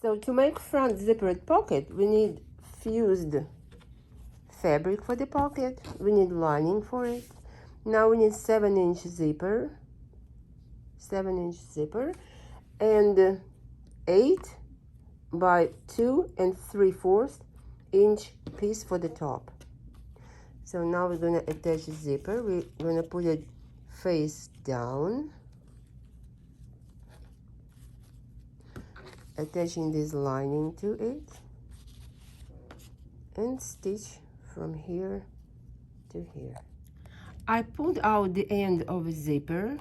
So to make front zippered pocket, we need fused fabric for the pocket, we need lining for it. Now we need 7-inch zipper, 7-inch zipper, and 8 by 2 3/4 inch piece for the top. So now we're going to attach the zipper. We're going to put it face down, attaching this lining to it, and stitch from here to here. I pulled out the end of a zipper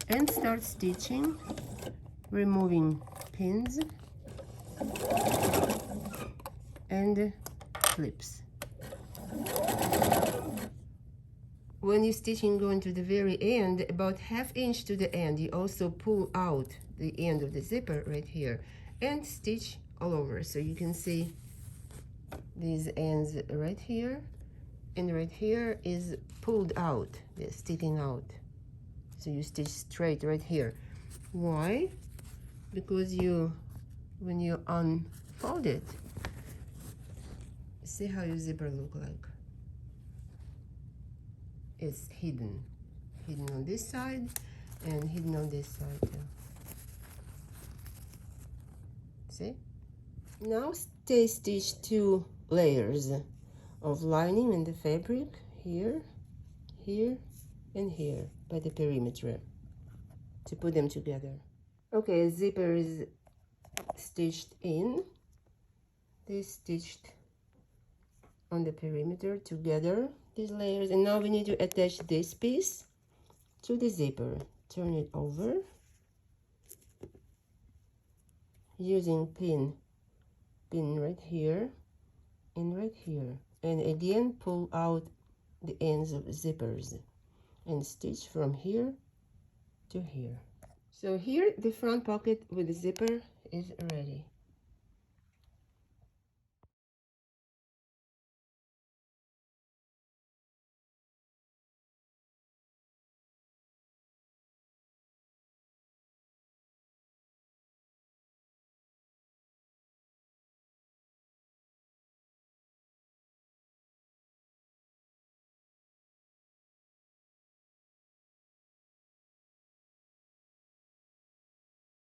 and start stitching, removing pins and clips. When you're stitching going to the very end, about 1/2 inch to the end, you also pull out the end of the zipper right here and stitch all over. So you can see these ends right here, and right here is pulled out, sticking out. So you stitch straight right here. Why? Because when you unfold it, see how your zipper look like. It's hidden on this side and hidden on this side too. See? Now stay stitch 2 layers of lining in the fabric, here, here, and here by the perimeter, to put them together. Okay, zipper is stitched in. They stitched on the perimeter together, these layers, and now we need to attach this piece to the zipper. Turn it over using pin right here and right here, and again pull out the ends of zippers and stitch from here to here. So here the front pocket with the zipper is ready.